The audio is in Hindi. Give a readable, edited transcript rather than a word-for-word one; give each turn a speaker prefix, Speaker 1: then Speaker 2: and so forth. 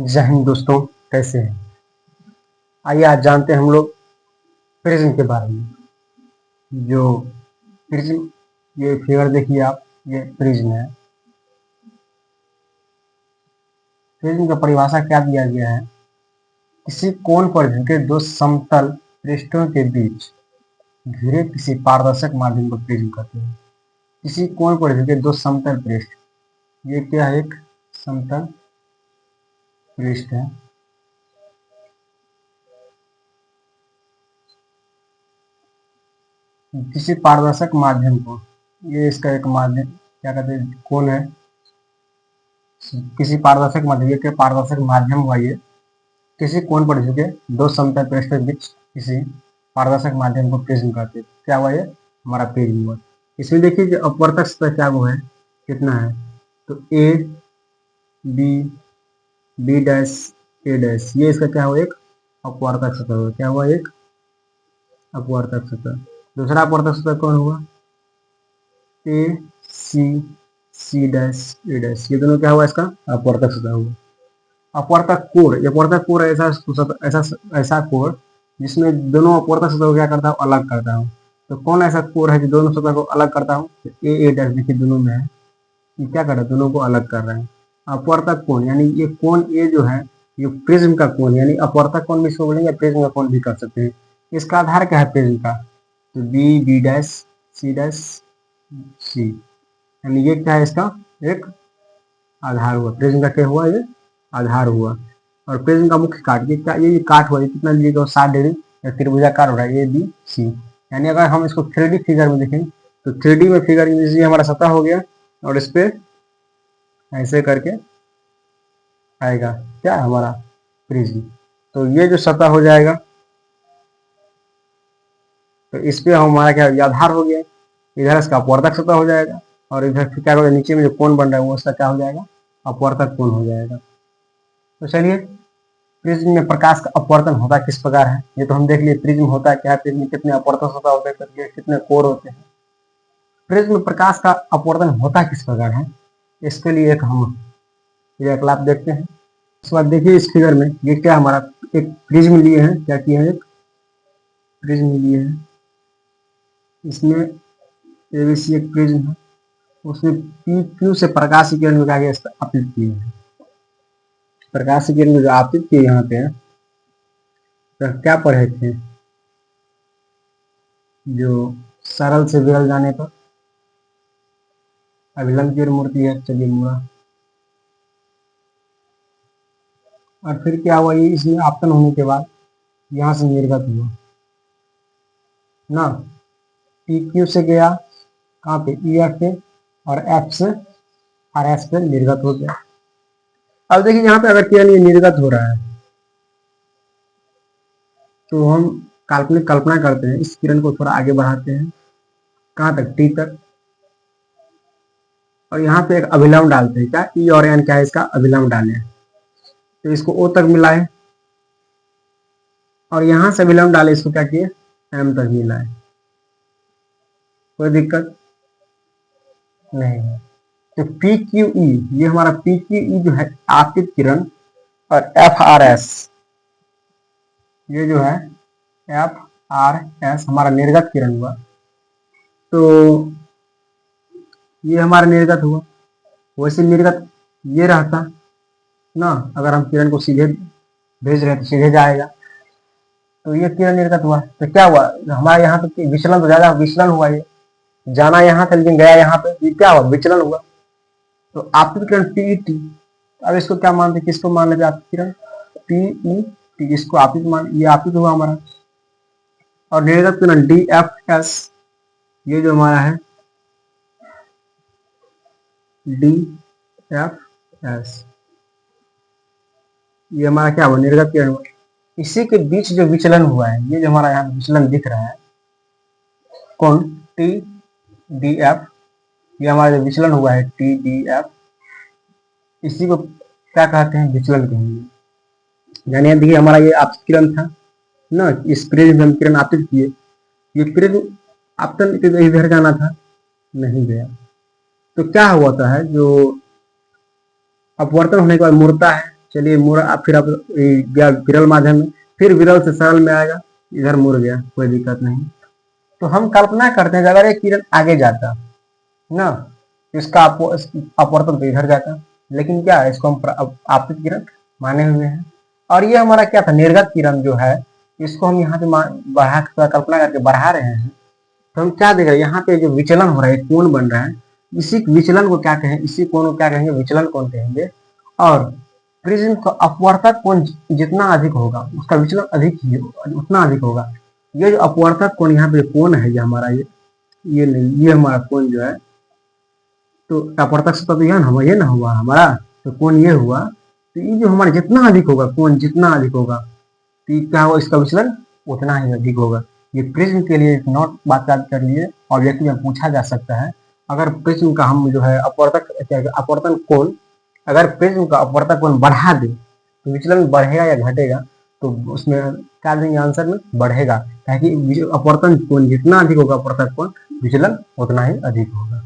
Speaker 1: जय हिंद दोस्तों, कैसे हैं? आइए आज जानते हैं हम लोग प्रिज्म के बारे में। जो प्रिज्म, ये फिगर देखिए आप, ये प्रिज्म है। प्रिज्म का परिभाषा क्या दिया गया है? किसी कोण पर झुके दो समतल पृष्ठों के बीच घिरे किसी पारदर्शक माध्यम को प्रिज्म कहते हैं। किसी कोण पर झुके दो समतल पृष्ठ, ये क्या है? एक समतल पृष्ठ है। किसी पारदर्शक माध्यम को, ये इसका एक माध्यम क्या कहते हैं, कोण है। किसी पारदर्शक माध्यम, ये क्या पारदर्शक माध्यम हुआ? ये किसी कोण पर झुके दो समतल पृष्ठों के बीच किसी पारदर्शक माध्यम को प्रिज्म कहते हैं। क्या हुआ? ये हमारा प्रिज्म हुआ। इसमें देखिए जो अपवर्तक सतह क्या वो है, कितना है, तो A B B dash A dash, ये इसका क्या हुआ? एक अपवर्तक सतह हुआ। क्या हुआ? एक अपवर्तक सतह। दूसरा अपवर्तक सतह कौन हुआ? ए सी सी डैश ए डैश, ये दोनों क्या हुआ? इसका अपवर्तक सतह हुआ। अपवर्तक कोण, ये अपवर्तक कोण ऐसा ऐसा ऐसा कोण जिसमें दोनों अपवर्तक सतह को क्या करता हूँ? अलग करता हूँ। तो कौन ऐसा कोण है जो दोनों सतह को अलग करता हूँ? तो ए डैश देखिए दोनों में है, ये क्या कर रहा है? दोनों को अलग कर रहा है। अपवर्तक कोण यानी ये कोण ए जो है, ये प्रिज्म का कोण, यानी अपवर्तक कोण भी इसको बोलेंगे, प्रिज्म का कोण भी कर सकते हैं। इसका आधार क्या है प्रिज्म का? तो B B dash C dash C, यानी ये क्या है? इसका एक आधार हुआ। प्रिज्म का क्या हुआ? ये आधार हुआ। और प्रिज्म का मुख्य काट, ये क्या? ये काट हुआ, ये कितना लीजिएगा? 60 डिग्री या त्रिभुजाकार हो रहा है, ए बी सी। यानी अगर हम इसको 3D फिगर में देखें तो 3D में फिगर ये हमारा सतह हो गया, और इस पे ऐसे करके आएगा क्या? हमारा प्रिज्म। तो ये जो सतह हो जाएगा, तो इस पे हमारा क्या? आधार हो गया। इधर इसका अपवर्तक सतह हो जाएगा, और इधर क्या होगा? नीचे में जो कोण बन रहा है वो उसका क्या हो जाएगा? अपवर्तक कोण हो जाएगा। तो चलिए, प्रिज्म में प्रकाश का अपवर्तन होता किस प्रकार है, ये तो हम देख लिए। प्रिज्म होता है क्या, प्रिज्म में कितने अपवर्तन सतह होते हैं, कितने कोण होते हैं। प्रिज्म में प्रकाश का अपवर्तन होता किस प्रकार है, इसके लिए एक हम क्रियाकलाप देखते हैं। उसके बाद देखिए इस फिगर में ये क्या हमारा एक प्रिज्म लिए हैं, क्या किए हैं? एक प्रिज्म लिए हैं। इसमें एबीसी एक प्रिज्म है, उसमें पी क्यू से प्रकाश की किरण को आपतित किए हैं। प्रकाश की किरण को जो आपतित किए यहाँ पे, तो क्या पढ़े थे? जो सरल से विरल जाने पर अभिलंब की मूर्ति है। चलिए मुड़ा, और फिर क्या हुआ? ये इसमें आपतन होने के बाद यहाँ से निर्गत हुआ ना, पी क्यू से गया कहाँ पे? ई एफ पे, और एफ से आर एस पे निर्गत हो गया। अब देखिए यहाँ पे अगर किरण ये निर्गत हो रहा है, तो हम काल्पनिक कल्पना करते हैं, इस किरण को थोड़ा आगे बढ़ाते हैं, कहाँ तक? टी तक, और यहाँ पे एक अभिलंब डालते हैं। क्या? ई और एन क्या है? इसका अभिलंब डाले, तो इसको ओ तक मिलाए, और यहाँ से अभिलंब डाले, इसको क्या किए? एम तक मिलाए। कोई दिक्कत नहीं है। तो पी क्यू ई, ये हमारा पी क्यू ई जो है आपतित किरण, और एफ आर एस, ये जो है एफ आर एस हमारा निर्गत किरण हुआ। तो ये हमारा निर्गत हुआ। वैसे निर्गत ये रहता ना, अगर हम किरण को सीधे भेज रहे हैं तो सीधे जाएगा। तो ये किरण निर्गत हुआ, तो क्या हुआ? हमारे यहाँ तो विचलन तो ज्यादा विचलन हुआ, ये जाना यहाँ था लेकिन गया यहाँ पे, ये क्या हुआ? विचलन हुआ। तो आपतित किरण पी टी, अब इसको क्या मानते? किसको मान लेते? आपतित किरण पी ई टी, इसको आपतित मान, ये आपतित हुआ हमारा। और निर्गत किरण डी एफ एस, ये जो हमारा है डी एफ एस, ये हमारा क्या हुआ? निर्गत किरण हुआ। इसी के बीच जो विचलन हुआ है, ये जो हमारा यहाँ विचलन दिख रहा है, कौन? टी डी एफ, ये हमारा जो विचलन हुआ है टी डी एफ, इसी को क्या कहते हैं? विचलन कहेंगे। यानी देखिए हमारा ये आपतित किरण था ना, इस प्रिज्म में हम किरण आपतित किए, ये प्रिज्म आपतन इधर जाना था, नहीं गया। तो क्या होता है? जो अपवर्तन होने के बाद मुड़ता है, चलिए मुड़ फिर अब गया विरल माध्यम में, फिर विरल से सरल में आएगा, इधर मुड़ गया, कोई दिक्कत नहीं। तो हम कल्पना करते हैं अगर एक किरण आगे जाता ना, इसका अपवर्तन तो इधर जाता, लेकिन क्या है, इसको हम आपतित किरण माने हुए हैं। और ये हमारा क्या था, निर्गत किरण जो है, इसको हम यहाँ पे बढ़ा कल्पना करके बढ़ा रहे हैं। तो हम क्या देख रहे हैं, यहाँ पे जो विचलन हो रहा है, कोण बन रहा है, इसी विचलन को क्या कहें, इसी कोण को क्या कहेंगे, विचलन कोण कहेंगे। और प्रिज्म का अपवर्तक कोण जितना अधिक होगा उसका विचलन अधिक ही उतना अधिक होगा। ये जो अपवर्तक कोण यहाँ पे कोण है, ये हमारा ये नहीं, ये हमारा कोण जो है, तो अपवर्तक सतह तो यह ना, ये ना हुआ हमारा, तो कोण ये हुआ। तो ये जो हमारा जितना अधिक होगा, कोण जितना अधिक होगा, तो ये क्या होगा, इसका विचलन उतना ही अधिक होगा। ये प्रिज्म के लिए एक नोट बात याद कर लिए, ऑब्जेक्टिव में पूछा जा सकता है। अगर प्रिज्म का हम जो है अपवर्तन कोण, अगर प्रिज्म का अपवर्तक कोण बढ़ा दे तो विचलन बढ़ेगा या घटेगा, तो उसमें क्या देंगे आंसर में, बढ़ेगा, ताकि अपवर्तन कोण जितना अधिक होगा अपवर्तक कोण, विचलन उतना ही अधिक होगा।